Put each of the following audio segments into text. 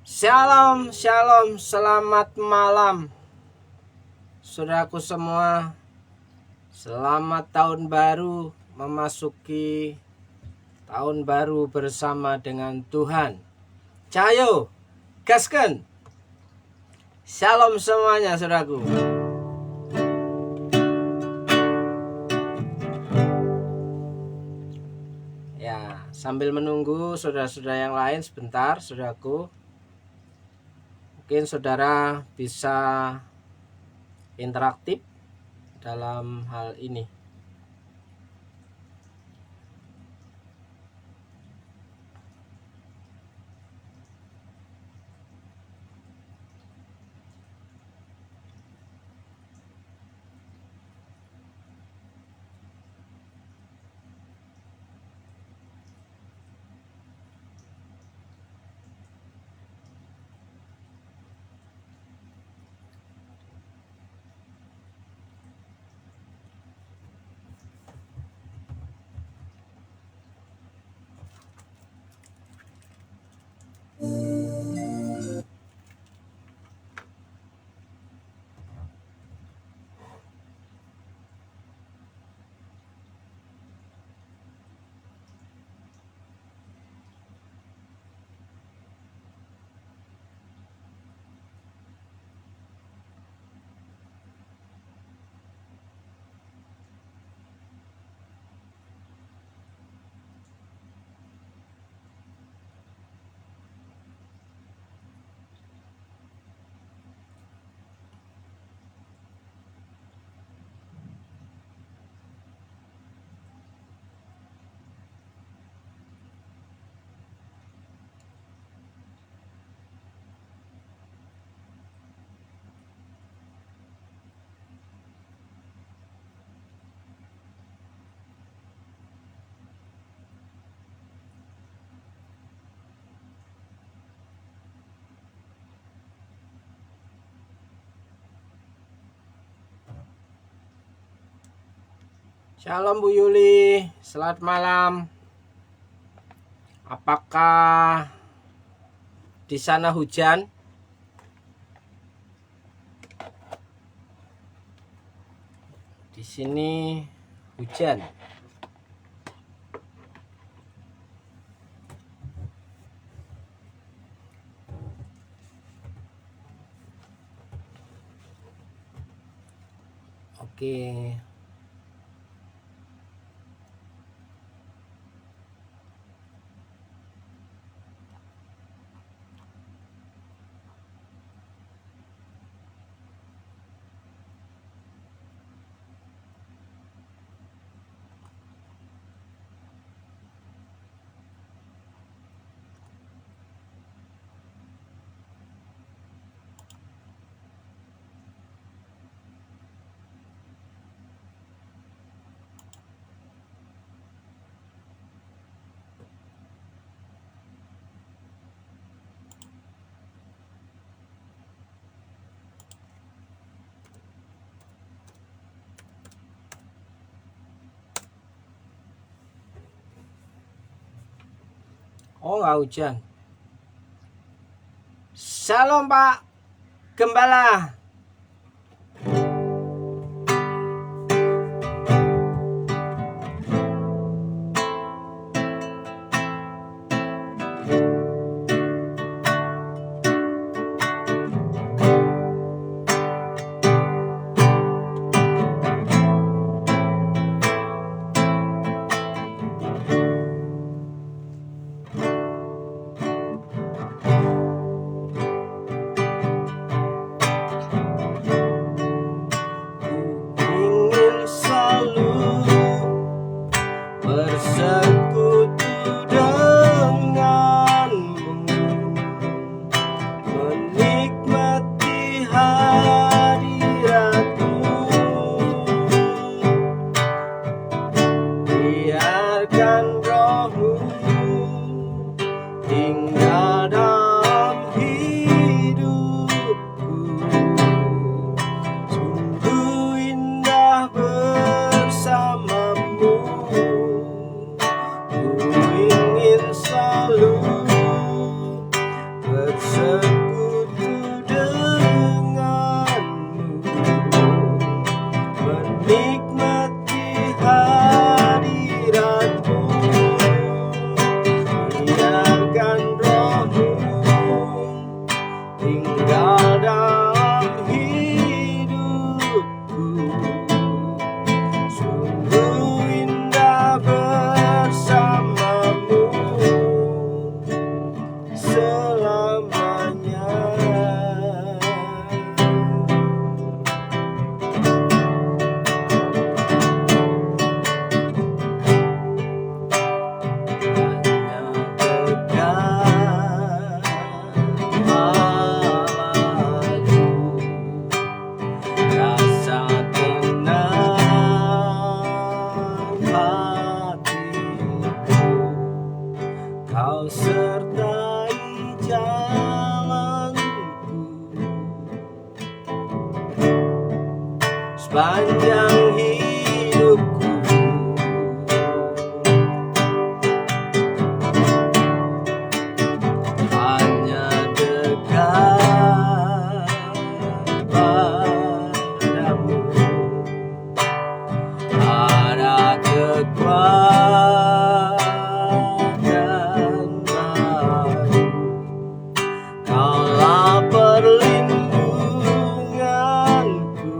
Shalom, shalom, selamat malam saudaraku semua. Selamat tahun baru, memasuki tahun baru bersama dengan Tuhan. Cayo, gasken. Shalom semuanya saudaraku. Ya, sambil menunggu saudara-saudara yang lain sebentar saudaraku. Mungkin saudara bisa interaktif dalam hal ini. Shalom Bu Yuli, selamat malam. Apakah di sana hujan? Di sini hujan. Oke. Oh, nggak hujan. Shalom Pak Gembala. Selalu bersama. Kau sertai jalanku sepanjang hidupku. Hanya dekat padamu ada kekuatan baru. Kaulah perlindunganku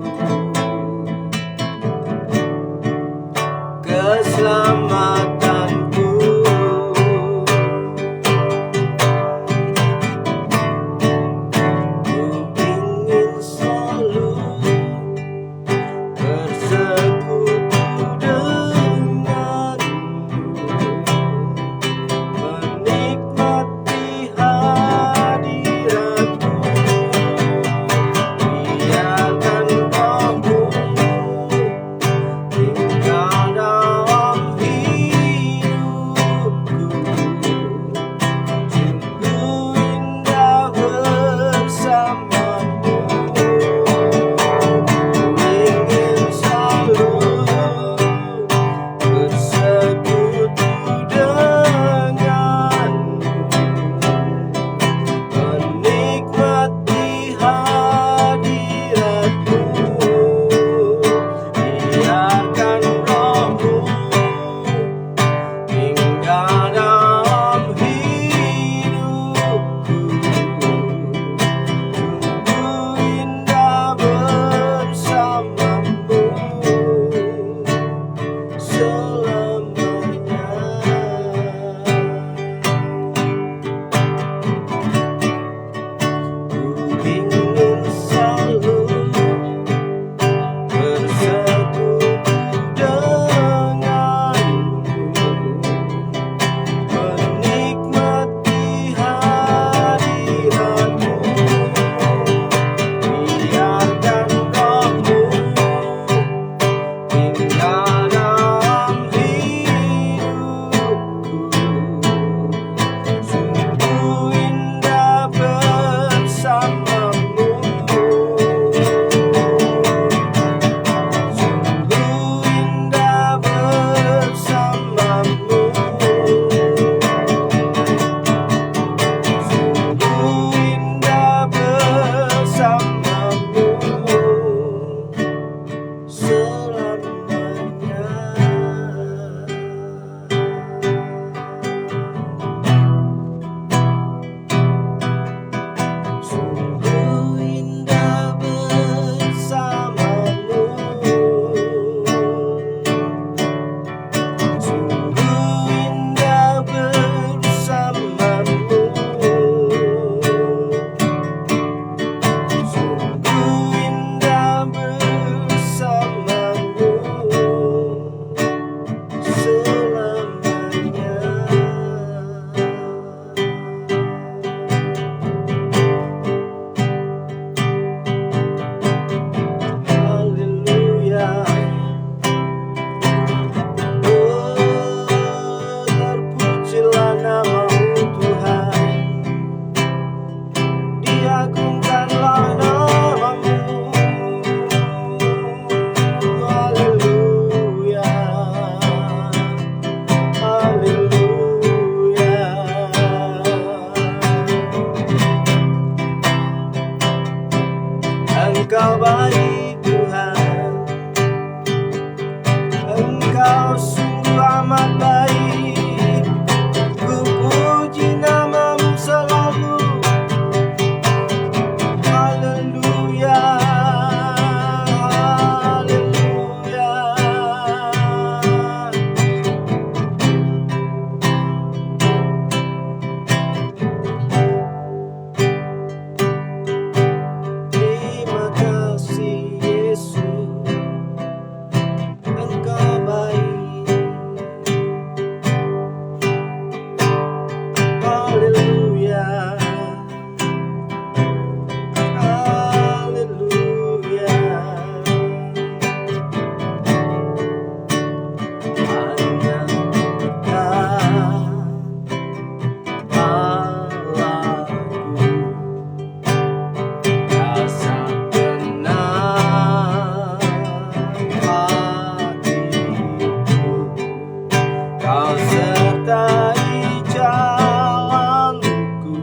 Kau sertai jalanku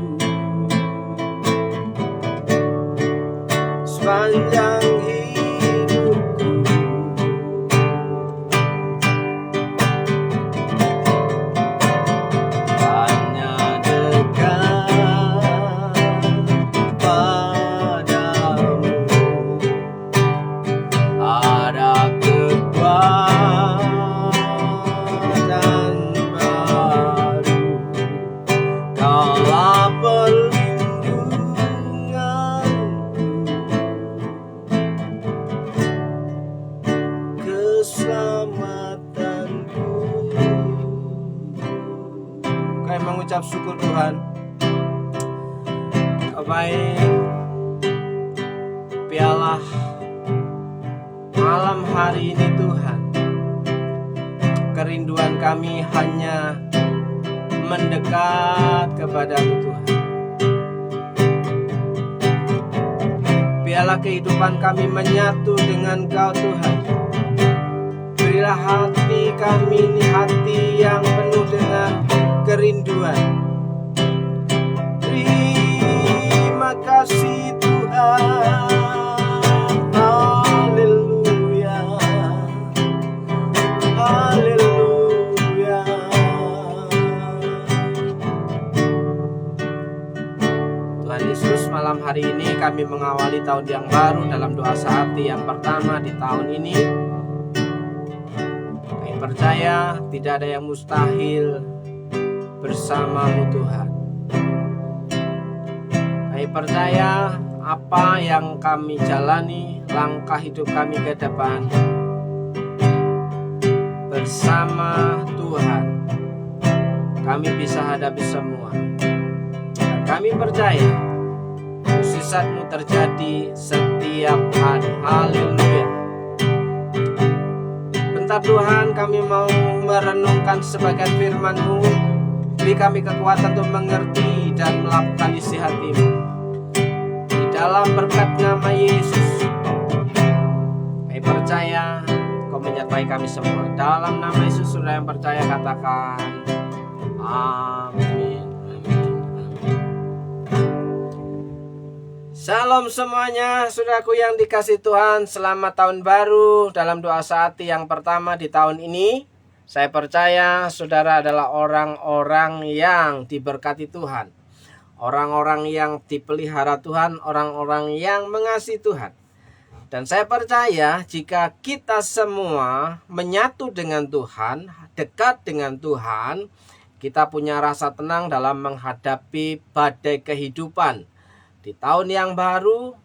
sepanjang hidupku. Hanya dekat padamu ada kekuatan baru. Kaulah perlindunganku, keselamatanku. Kami mengucap syukur Tuhan, Kau baik. Biarlah malam hari ini Tuhan, kerinduan kami hanya mendekat kepadamu Tuhan. Biarlah kehidupan kami menyatu dengan Kau Tuhan. Berilah hati kami ini hati yang penuh dengan kerinduan. Terima kasih Tuhan. Haleluya. Haleluya. Tuhan Yesus, malam hari ini kami mengawali tahun yang baru dalam doa sehati yang pertama di tahun ini. Kami percaya tidak ada yang mustahil bersamamu Tuhan. Kami percaya apa yang kami jalani, langkah hidup kami ke depan bersama Tuhan, kami bisa hadapi semua. Dan kami percaya mukjizat-Mu terjadi setiap hari. Haleluya. Bentar Tuhan, kami mau merenungkan sebagian firman-Mu. Beri kami kekuatan untuk mengerti dan melakukan isi hati-Mu. Di dalam berkat nama Yesus, kami percaya Kau menyertai kami semua. Dalam nama Yesus, saudara yang percaya katakan amin. Shalom semuanya, saudaraku yang dikasih Tuhan. Selamat tahun baru dalam doa sehati yang pertama di tahun ini. Saya percaya saudara adalah orang-orang yang diberkati Tuhan, orang-orang yang dipelihara Tuhan, orang-orang yang mengasihi Tuhan. Dan saya percaya jika kita semua menyatu dengan Tuhan, dekat dengan Tuhan, kita punya rasa tenang dalam menghadapi badai kehidupan. Di tahun yang baru,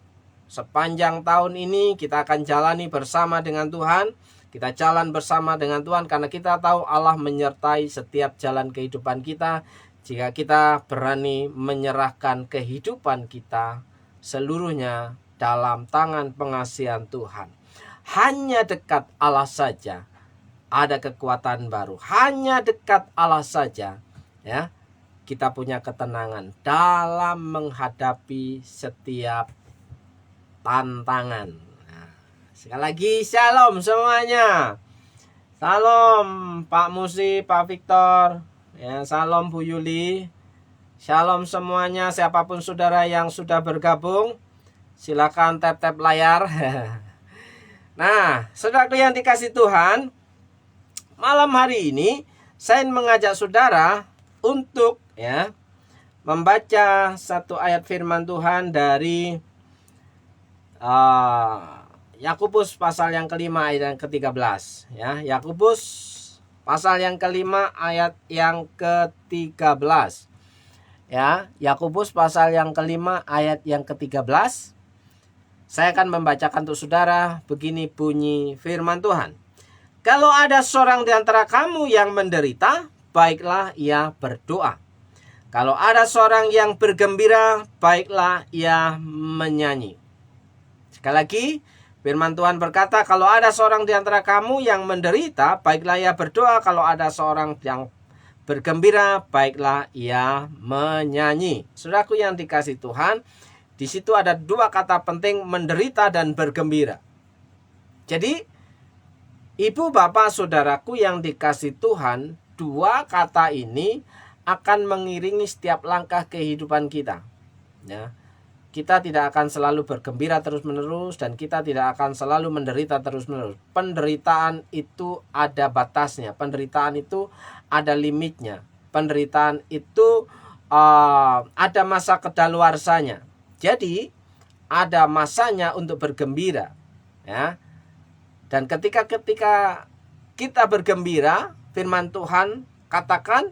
sepanjang tahun ini kita akan jalani bersama dengan Tuhan. Kita jalan bersama dengan Tuhan karena kita tahu Allah menyertai setiap jalan kehidupan kita. Jika kita berani menyerahkan kehidupan kita seluruhnya dalam tangan pengasihan Tuhan. Hanya dekat Allah saja ada kekuatan baru. Hanya dekat Allah saja ya kita punya ketenangan dalam menghadapi setiap tantangan. Nah, sekali lagi shalom semuanya. Shalom Pak Musi, Pak Victor, ya, shalom Bu Yuli. Shalom semuanya, siapapun saudara yang sudah bergabung, silakan tap-tap layar. Nah, saudaraku yang dikasih Tuhan, malam hari ini saya mengajak saudara untuk membaca satu ayat firman Tuhan dari Yakobus pasal yang kelima ayat yang ke-13. Ya, Yakobus pasal yang kelima ayat yang ke-13. Ya, Yakobus pasal yang kelima ayat yang ke-13. Saya akan membacakan untuk saudara. Begini bunyi firman Tuhan. Kalau ada seorang di antara kamu yang menderita, baiklah ia berdoa. Kalau ada seorang yang bergembira, baiklah ia menyanyi. Sekali lagi, firman Tuhan berkata, kalau ada seorang di antara kamu yang menderita, baiklah ia berdoa. Kalau ada seorang yang bergembira, baiklah ia menyanyi. Saudaraku yang dikasih Tuhan, di situ ada dua kata penting, menderita dan bergembira. Jadi, ibu bapak saudaraku yang dikasih Tuhan, dua kata ini akan mengiringi setiap langkah kehidupan kita. Ya. Kita tidak akan selalu bergembira terus-menerus dan kita tidak akan selalu menderita terus-menerus. Penderitaan itu ada batasnya, penderitaan itu ada limitnya. Penderitaan itu ada masa kedaluarsanya. Jadi ada masanya untuk bergembira, ya. Dan ketika kita bergembira, firman Tuhan katakan,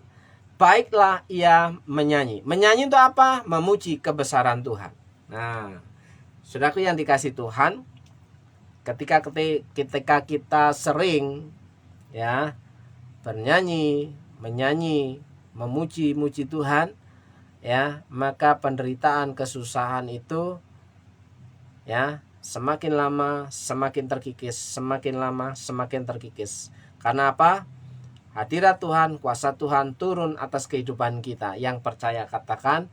baiklah ia menyanyi. Menyanyi untuk apa? Memuji kebesaran Tuhan. Nah, saudaraku yang dikasih Tuhan, ketika kita sering, ya, bernyanyi, menyanyi, memuji Tuhan, ya, maka penderitaan, kesusahan itu, ya, semakin lama semakin terkikis, semakin lama semakin terkikis. Karena apa? Hadirat Tuhan, kuasa Tuhan turun atas kehidupan kita. Yang percaya katakan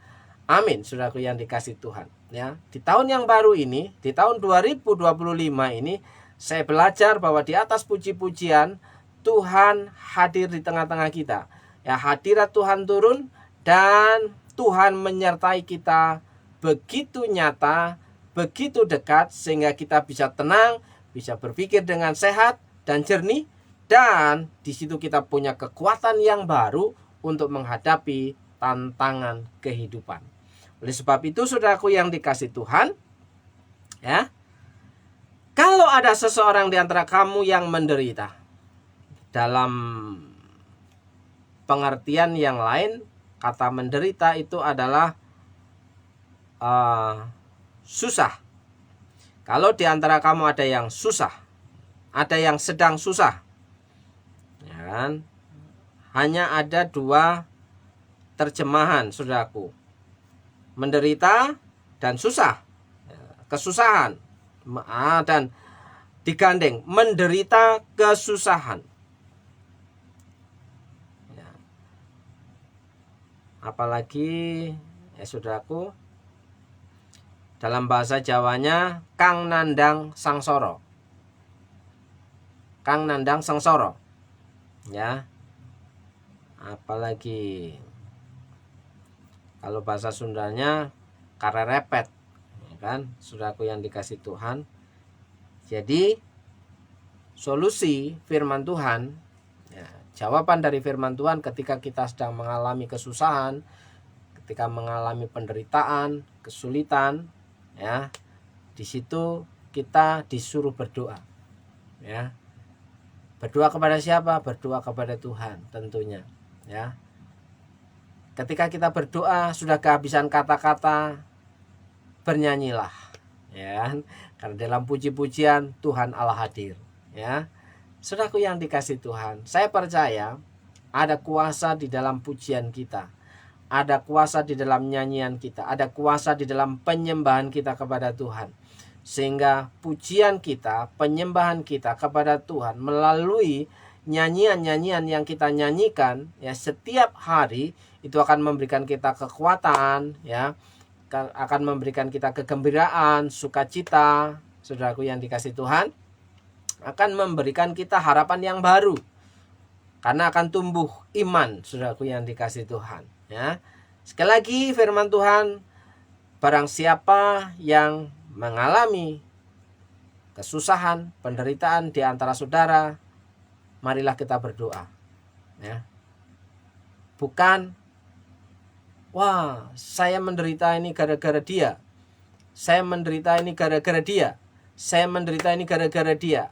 amin, saudaraku yang dikasih Tuhan. Ya, di tahun yang baru ini, di tahun 2025 ini, saya belajar bahwa di atas puji-pujian Tuhan hadir di tengah-tengah kita. Ya, hadirat Tuhan turun dan Tuhan menyertai kita begitu nyata, begitu dekat, sehingga kita bisa tenang, bisa berpikir dengan sehat dan jernih, dan di situ kita punya kekuatan yang baru untuk menghadapi tantangan kehidupan. Oleh sebab itu, saudaraku yang dikasih Tuhan, ya, kalau ada seseorang di antara kamu yang menderita, dalam pengertian yang lain, kata menderita itu adalah susah. Kalau di antara kamu ada yang susah, ada yang sedang susah, ya kan? Hanya ada dua terjemahan, saudaraku, menderita dan susah, kesusahan, dan digandeng, menderita kesusahan. Ya. Apalagi, ya saudaraku, dalam bahasa Jawanya, kang nandang sangsara. Kang nandang sangsara. Ya. Apalagi kalau bahasa Sundanya karerepet, ya kan, saudaraku yang dikasih Tuhan. Jadi solusi firman Tuhan, ya, jawaban dari firman Tuhan ketika kita sedang mengalami kesusahan, ketika mengalami penderitaan, kesulitan, ya, di situ kita disuruh berdoa, ya. Berdoa kepada siapa? Berdoa kepada Tuhan tentunya, ya. Ketika kita berdoa sudah kehabisan kata-kata, bernyanyilah, ya. Karena dalam puji-pujian Tuhan Allah hadir, ya. Saudaraku yang dikasih Tuhan, saya percaya ada kuasa di dalam pujian kita, ada kuasa di dalam nyanyian kita, ada kuasa di dalam penyembahan kita kepada Tuhan. Sehingga pujian kita, penyembahan kita kepada Tuhan melalui nyanyian-nyanyian yang kita nyanyikan, ya, setiap hari, itu akan memberikan kita kekuatan, ya, akan memberikan kita kegembiraan, sukacita, saudaraku yang dikasih Tuhan, akan memberikan kita harapan yang baru, karena akan tumbuh iman, saudaraku yang dikasih Tuhan, ya. Sekali lagi firman Tuhan, barang siapa yang mengalami kesusahan, penderitaan di antara saudara, marilah kita berdoa, ya. Bukan, wah, saya menderita ini gara-gara dia, saya menderita ini gara-gara dia, saya menderita ini gara-gara dia,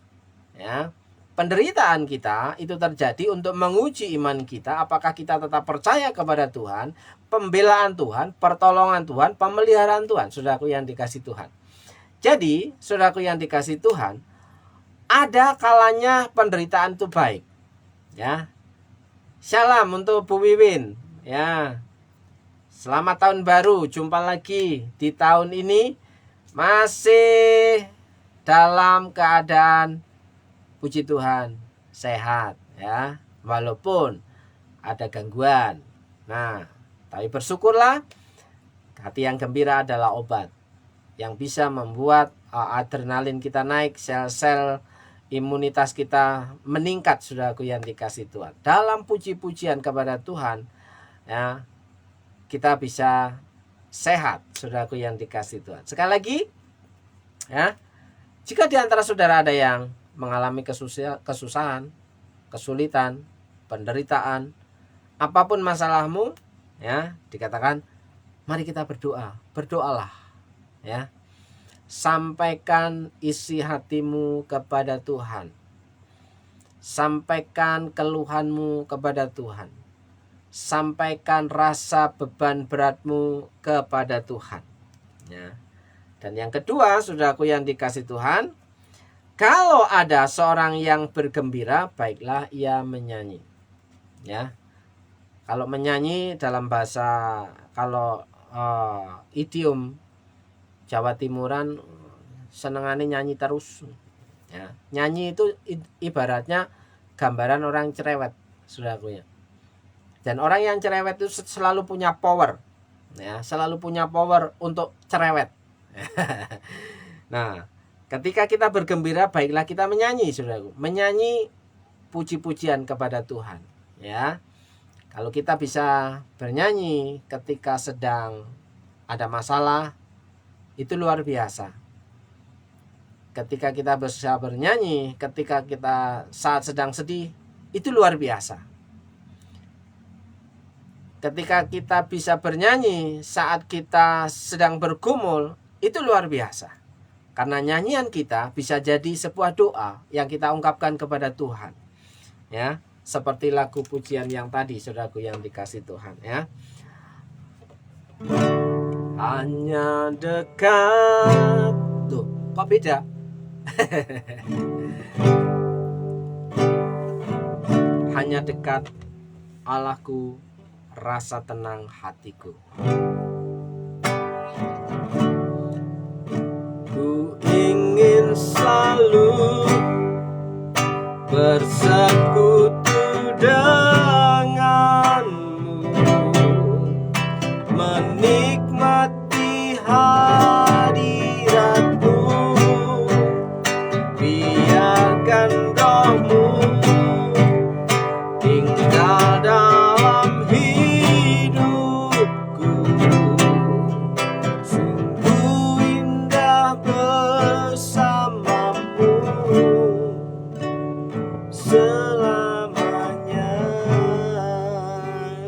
ya. Penderitaan kita itu terjadi untuk menguji iman kita, apakah kita tetap percaya kepada Tuhan, pembelaan Tuhan, pertolongan Tuhan, pemeliharaan Tuhan, saudaraku yang dikasih Tuhan. Jadi, saudaraku yang dikasih Tuhan, ada kalanya penderitaan itu baik, ya. Shalom untuk Bu Wiwin, ya. Selamat tahun baru, jumpa lagi di tahun ini, masih dalam keadaan puji Tuhan sehat, ya, walaupun ada gangguan. Nah, tapi bersyukurlah, hati yang gembira adalah obat yang bisa membuat adrenalin kita naik, sel-sel imunitas kita meningkat, saudaraku yang dikasih Tuhan. Dalam puji-pujian kepada Tuhan, ya, kita bisa sehat, saudaraku yang dikasih Tuhan. Sekali lagi, ya, jika di antara saudara ada yang mengalami kesusahan, kesulitan, penderitaan, apapun masalahmu, ya, dikatakan, mari kita berdoa. Berdoalah, ya. Sampaikan isi hatimu kepada Tuhan. Sampaikan keluhanmu kepada Tuhan. Sampaikan rasa beban beratmu kepada Tuhan, ya. Dan yang kedua, saudaraku yang dikasih Tuhan, kalau ada seorang yang bergembira, baiklah ia menyanyi, ya. Kalau menyanyi dalam bahasa, kalau idiom Jawa Timuran, senengane nyanyi terus, ya. Nyanyi itu ibaratnya gambaran orang cerewet, saudaraku ya. Dan orang yang cerewet itu selalu punya power, ya, selalu punya power untuk cerewet. Nah, ketika kita bergembira, baiklah kita menyanyi, saudaraku. Menyanyi puji-pujian kepada Tuhan, ya. Kalau kita bisa bernyanyi ketika sedang ada masalah, itu luar biasa. Ketika kita bisa bernyanyi ketika kita saat sedang sedih, itu luar biasa. Ketika kita bisa bernyanyi saat kita sedang bergumul, itu luar biasa. Karena nyanyian kita bisa jadi sebuah doa yang kita ungkapkan kepada Tuhan, ya. Seperti lagu pujian yang tadi, saudaraku yang dikasih Tuhan, ya. Hanya dekat. Tuh, kok beda? Hanya dekat Allahku, rasa tenang hatiku. Ku ingin selalu bersekutu denganmu, menikmati hadiratmu, biarkan rohmu tinggal dalam hidupku. Sungguh indah bersamamu selamanya.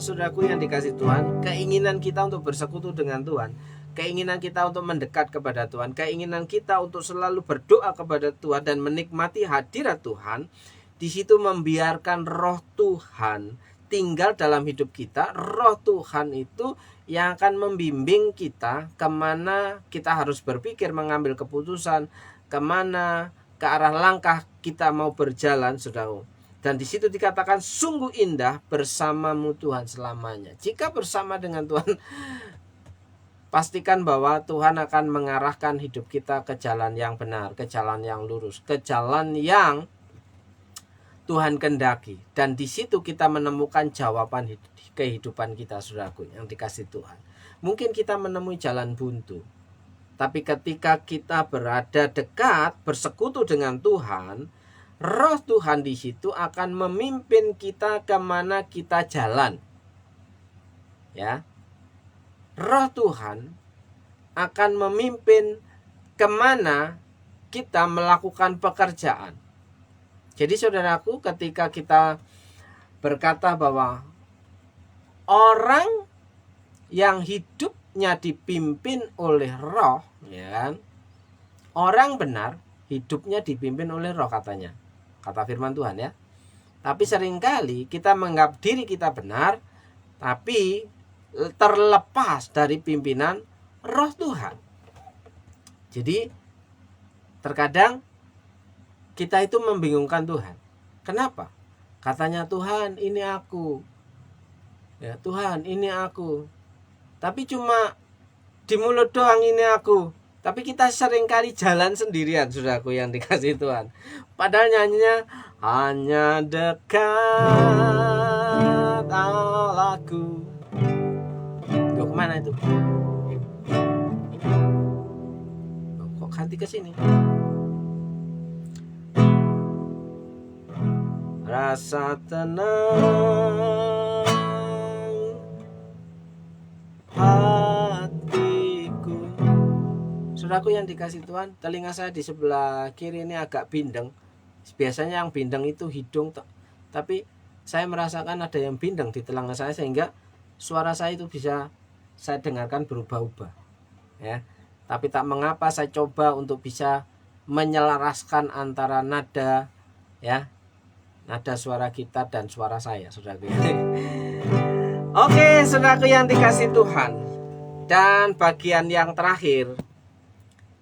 Saudaraku yang dikasih Tuhan, keinginan kita untuk bersekutu dengan Tuhan, keinginan kita untuk mendekat kepada Tuhan, keinginan kita untuk selalu berdoa kepada Tuhan dan menikmati hadirat Tuhan, di situ membiarkan roh Tuhan tinggal dalam hidup kita. Roh Tuhan itu yang akan membimbing kita kemana kita harus berpikir, mengambil keputusan, kemana ke arah langkah kita mau berjalan, saudara. Dan di situ dikatakan sungguh indah bersamamu Tuhan selamanya. Jika bersama dengan Tuhan, pastikan bahwa Tuhan akan mengarahkan hidup kita ke jalan yang benar, ke jalan yang lurus, ke jalan yang Tuhan kehendaki. Dan di situ kita menemukan jawaban kehidupan kita, saudaraku yang dikasih Tuhan. Mungkin kita menemui jalan buntu, tapi ketika kita berada dekat, bersekutu dengan Tuhan, roh Tuhan di situ akan memimpin kita kemana kita jalan, ya. Roh Tuhan akan memimpin kemana kita melakukan pekerjaan. Jadi saudaraku, ketika kita berkata bahwa orang yang hidupnya dipimpin oleh roh, ya kan? Orang benar hidupnya dipimpin oleh roh, katanya. Kata firman Tuhan, ya. Tapi seringkali kita menganggap diri kita benar, tapi terlepas dari pimpinan roh Tuhan. Jadi terkadang kita itu membingungkan Tuhan. Kenapa? Katanya Tuhan, ini aku. Ya, Tuhan, ini aku. Tapi cuma di mulut doang ini aku. Tapi kita seringkali jalan sendirian, saudaraku yang dikasih Tuhan. Padahal nyanyinya hanya dekat Allahku. Loh, kemana itu? Kok ganti ke sini? rasa tenang hatiku. Saudaraku yang dikasih Tuhan, telinga saya di sebelah kiri ini agak bindeng. Biasanya yang bindeng itu hidung, tapi saya merasakan ada yang bindeng di telinga saya, sehingga suara saya itu bisa saya dengarkan berubah-ubah, ya. Tapi tak mengapa, saya coba untuk bisa menyelaraskan antara nada, ya, nada suara kita dan suara saya, saudaraku. Oke, saudaraku yang dikasih Tuhan, dan bagian yang terakhir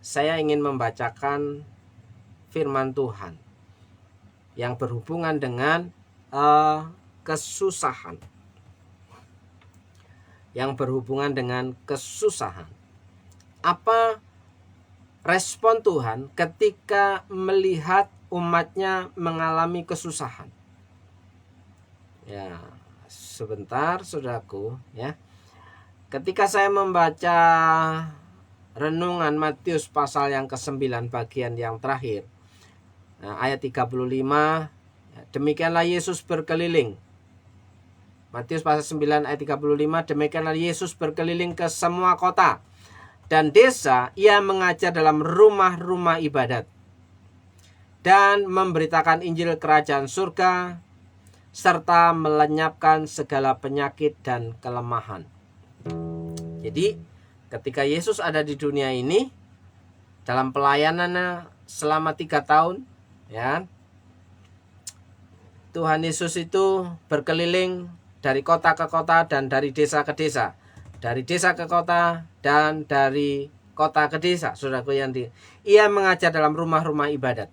saya ingin membacakan firman Tuhan yang berhubungan dengan kesusahan. Yang berhubungan dengan kesusahan. Apa respon Tuhan ketika melihat umatnya mengalami kesusahan? Ya, sebentar saudaraku, ya. Ketika saya membaca renungan Matius pasal yang ke-9 bagian yang terakhir, ayat 35, demikianlah Yesus berkeliling. Matius pasal 9 ayat 35, demikianlah Yesus berkeliling ke semua kota dan desa. Ia mengajar dalam rumah-rumah ibadat dan memberitakan Injil kerajaan surga, serta melenyapkan segala penyakit dan kelemahan. Jadi ketika Yesus ada di dunia ini, dalam pelayanannya selama 3 tahun, ya, Tuhan Yesus itu berkeliling dari kota ke kota dan dari desa ke desa, dari desa ke kota dan dari kota ke desa. Saudaraku yang ia mengajar dalam rumah-rumah ibadat,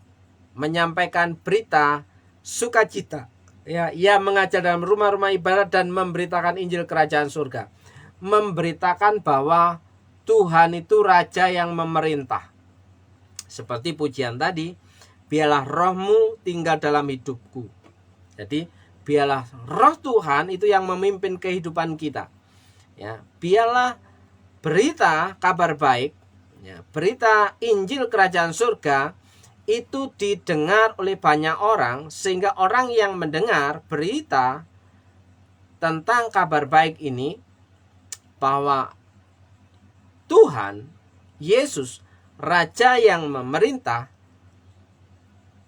menyampaikan berita sukacita. Ya, ia mengajar dalam rumah-rumah ibadat dan memberitakan Injil kerajaan surga, memberitakan bahwa Tuhan itu raja yang memerintah. Seperti pujian tadi, biarlah rohmu tinggal dalam hidupku. Jadi biarlah roh Tuhan itu yang memimpin kehidupan kita, ya. Biarlah berita kabar baik, ya, berita Injil kerajaan surga itu didengar oleh banyak orang, sehingga orang yang mendengar berita tentang kabar baik ini, bahwa Tuhan Yesus raja yang memerintah,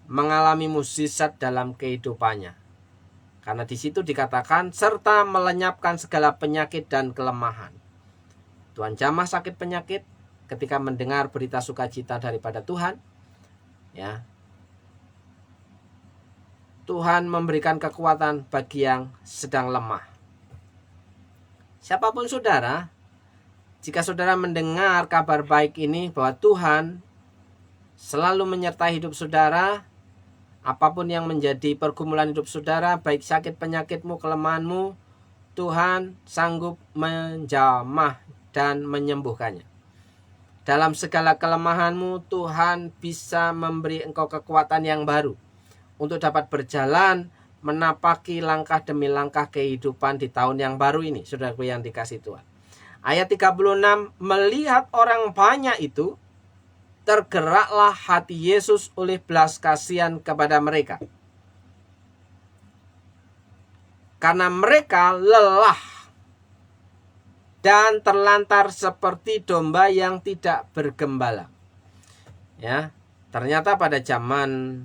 mengalami mukjizat dalam kehidupannya. Karena di situ dikatakan serta melenyapkan segala penyakit dan kelemahan. Tuhan jamah sakit penyakit ketika mendengar berita sukacita daripada Tuhan, ya. Tuhan memberikan kekuatan bagi yang sedang lemah. Siapapun saudara, jika saudara mendengar kabar baik ini bahwa Tuhan selalu menyertai hidup saudara, apapun yang menjadi pergumulan hidup saudara, baik sakit penyakitmu, kelemahanmu, Tuhan sanggup menjamah dan menyembuhkannya. Dalam segala kelemahanmu, Tuhan bisa memberi engkau kekuatan yang baru untuk dapat berjalan menapaki langkah demi langkah kehidupan di tahun yang baru ini, saudaraku yang dikasih Tuhan. Ayat 36, melihat orang banyak itu, tergeraklah hati Yesus oleh belas kasihan kepada mereka, karena mereka lelah dan terlantar seperti domba yang tidak bergembala. Ya, ternyata pada zaman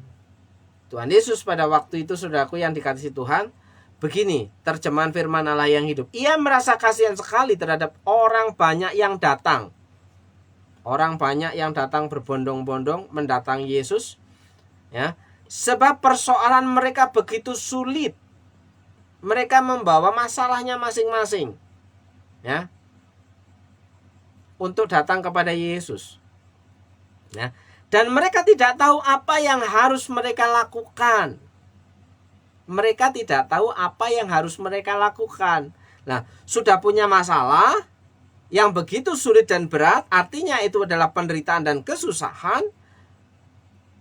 Tuhan Yesus pada waktu itu, saudaraku yang dikasihi Tuhan, begini terjemahan firman Allah yang hidup. Ia merasa kasihan sekali terhadap orang banyak yang datang. Orang banyak yang datang berbondong-bondong mendatangi Yesus, ya. Sebab persoalan mereka begitu sulit. Mereka membawa masalahnya masing-masing, ya, untuk datang kepada Yesus, ya. Dan mereka tidak tahu apa yang harus mereka lakukan. Mereka tidak tahu apa yang harus mereka lakukan. Nah, sudah punya masalah yang begitu sulit dan berat, artinya itu adalah penderitaan dan kesusahan.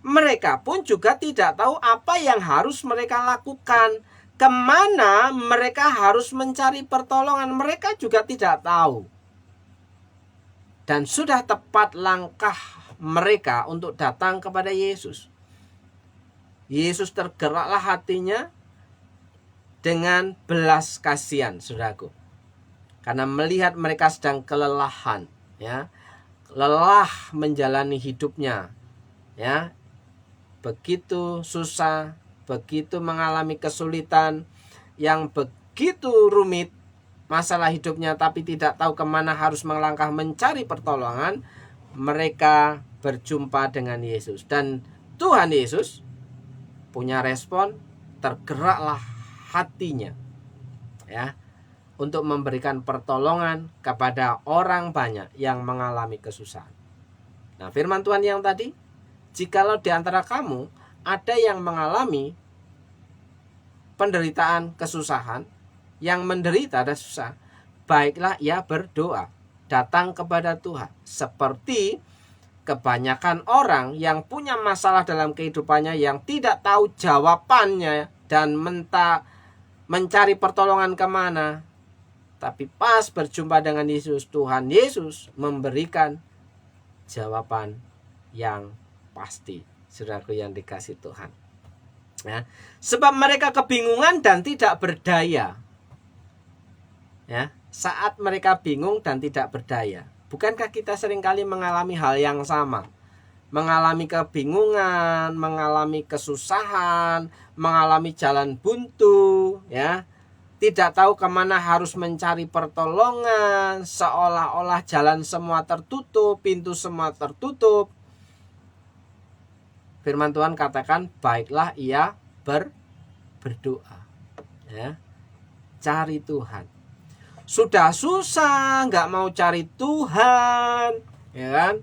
Mereka pun juga tidak tahu apa yang harus mereka lakukan, kemana mereka harus mencari pertolongan, mereka juga tidak tahu. Dan sudah tepat langkah mereka untuk datang kepada Yesus. Yesus tergeraklah hatinya, dengan belas kasihan, saudaraku. Karena melihat mereka sedang kelelahan, ya, lelah menjalani hidupnya, ya, begitu susah, begitu mengalami kesulitan yang begitu rumit masalah hidupnya, tapi tidak tahu kemana harus melangkah mencari pertolongan. Mereka berjumpa dengan Yesus, dan Tuhan Yesus punya respon, tergeraklah hatinya, ya, untuk memberikan pertolongan kepada orang banyak yang mengalami kesusahan. Nah, firman Tuhan yang tadi, jikalau di antara kamu ada yang mengalami penderitaan, kesusahan, yang menderita dan susah, baiklah ia berdoa, datang kepada Tuhan. Seperti kebanyakan orang yang punya masalah dalam kehidupannya, yang tidak tahu jawabannya dan mencari pertolongan kemana. Tapi pas berjumpa dengan Yesus, Tuhan Yesus memberikan jawaban yang pasti, saudaraku yang dikasih Tuhan. Ya, sebab mereka kebingungan dan tidak berdaya. Ya, saat mereka bingung dan tidak berdaya. Bukankah kita seringkali mengalami hal yang sama? Mengalami kebingungan, mengalami kesusahan, mengalami jalan buntu, ya. Tidak tahu kemana harus mencari pertolongan, seolah-olah jalan semua tertutup, pintu semua tertutup. Firman Tuhan katakan, baiklah ia berdoa, ya, cari Tuhan. Sudah susah, nggak mau cari Tuhan, ya kan?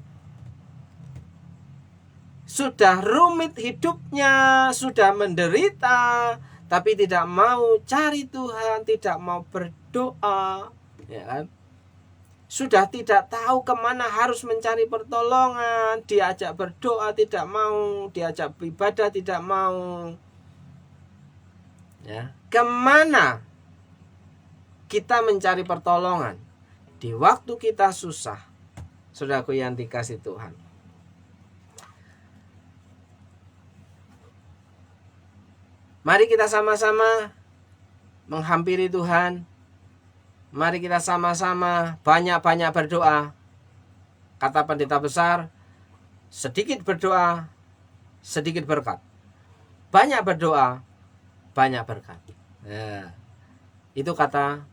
Sudah rumit hidupnya, sudah menderita, tapi tidak mau cari Tuhan, tidak mau berdoa, ya kan? Sudah tidak tahu kemana harus mencari pertolongan, diajak berdoa tidak mau, diajak beribadah tidak mau. Ya, kemana kita mencari pertolongan di waktu kita susah, saudaraku yang dikasih Tuhan? Mari kita sama-sama menghampiri Tuhan. Mari kita sama-sama banyak-banyak berdoa. Kata pendeta besar, sedikit berdoa, sedikit berkat. Banyak berdoa, banyak berkat. Nah, itu kata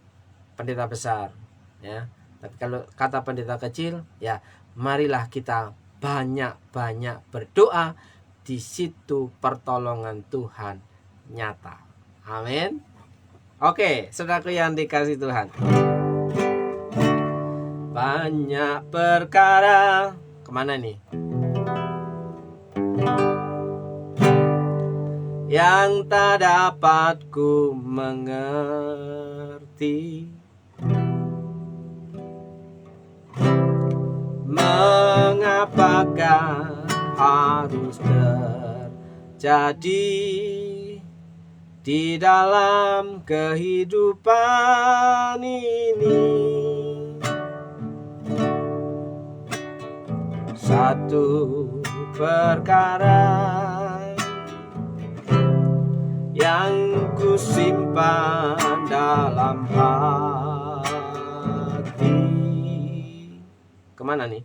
pendeta besar, ya. Tapi kalau kata pendeta kecil, ya, marilah kita banyak-banyak berdoa. Di situ pertolongan Tuhan nyata. Amin. Oke, saudaraku yang dikasih Tuhan. Banyak perkara. Kemana nih? Yang tak dapat ku mengerti. Mengapakah harus terjadi di dalam kehidupan ini? Satu perkara yang ku simpan dalam hati. Kemana nih?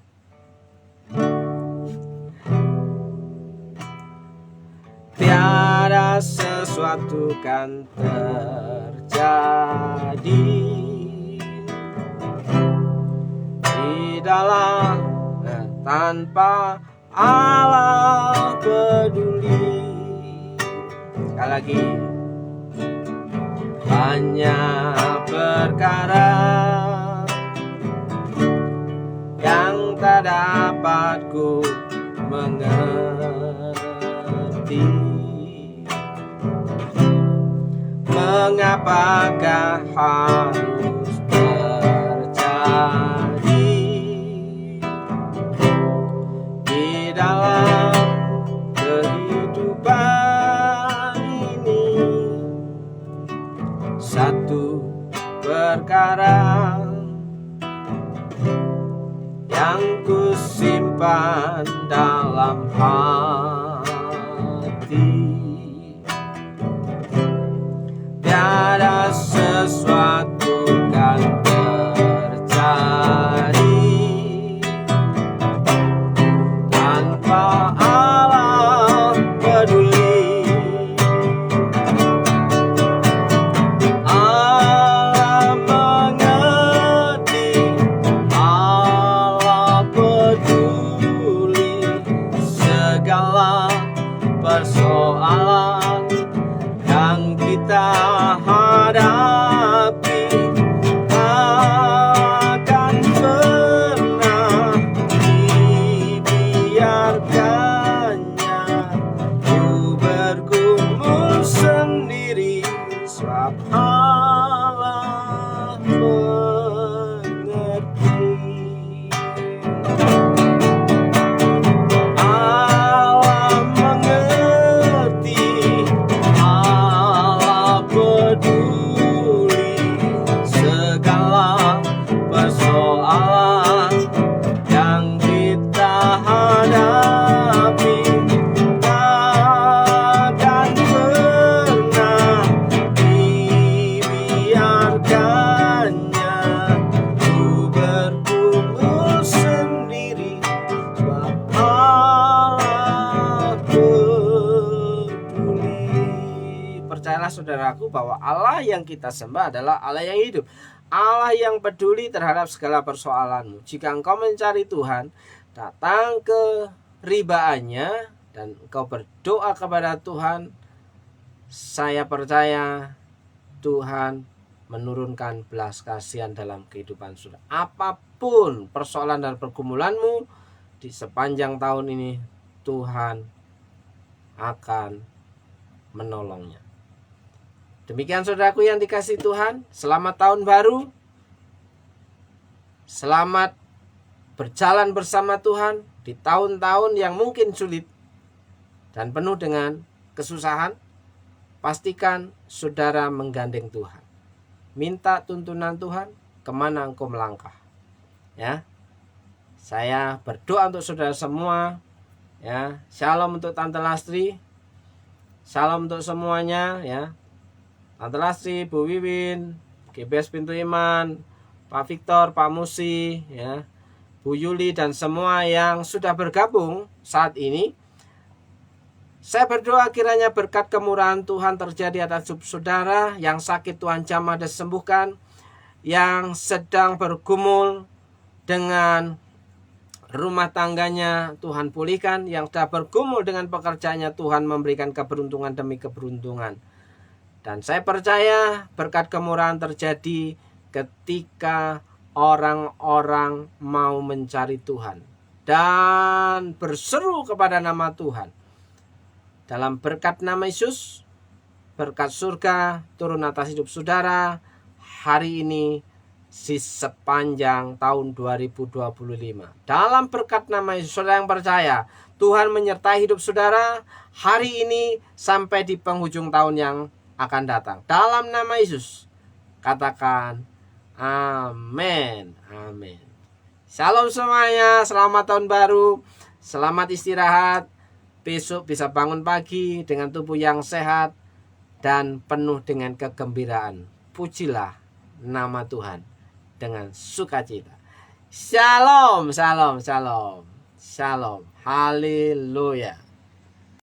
Tiada sesuatu kan terjadi di dalam tanpa Allah peduli. Sekali lagi, banyak perkara yang tak dapat ku mengerti. Mengapakah harus terjadi di dalam kehidupan ini? Satu perkara yang ku simpan dalam hati. Tiada saudaraku, bahwa Allah yang kita sembah adalah Allah yang hidup, Allah yang peduli terhadap segala persoalanmu. Jika engkau mencari Tuhan, datang ke ribaannya dan engkau berdoa kepada Tuhan, saya percaya Tuhan menurunkan belas kasihan dalam kehidupan saudara. Apapun persoalan dan pergumulanmu di sepanjang tahun ini, Tuhan akan menolongnya. Demikian saudaraku yang dikasihi Tuhan, selamat tahun baru. Selamat berjalan bersama Tuhan di tahun-tahun yang mungkin sulit dan penuh dengan kesusahan. Pastikan saudara menggandeng Tuhan. Minta tuntunan Tuhan kemana engkau melangkah. Ya, saya berdoa untuk saudara semua. Ya, shalom untuk Tante Lastri, shalom untuk semuanya. Ya, Tante Lastri, Bu Wiwin, GBS Pintu Iman, Pak Victor, Pak Musi, ya, Bu Yuli, dan semua yang sudah bergabung saat ini. Saya berdoa kiranya berkat kemurahan Tuhan terjadi atas hidup saudara. Yang sakit Tuhan jamah dan sembuhkan, yang sedang bergumul dengan rumah tangganya Tuhan pulihkan, yang sudah bergumul dengan pekerjaannya Tuhan memberikan keberuntungan demi keberuntungan. Dan saya percaya berkat kemurahan terjadi ketika orang-orang mau mencari Tuhan dan berseru kepada nama Tuhan. Dalam berkat nama Yesus, berkat surga turun atas hidup saudara hari ini di sepanjang tahun 2025. Dalam berkat nama Yesus, saudara yang percaya, Tuhan menyertai hidup saudara hari ini sampai di penghujung tahun yang akan datang. Dalam nama Yesus, katakan amin. Amin. Shalom semuanya, selamat tahun baru, selamat istirahat. Besok bisa bangun pagi dengan tubuh yang sehat dan penuh dengan kegembiraan. Pujilah nama Tuhan dengan sukacita. Shalom, shalom, shalom, shalom. Haleluya.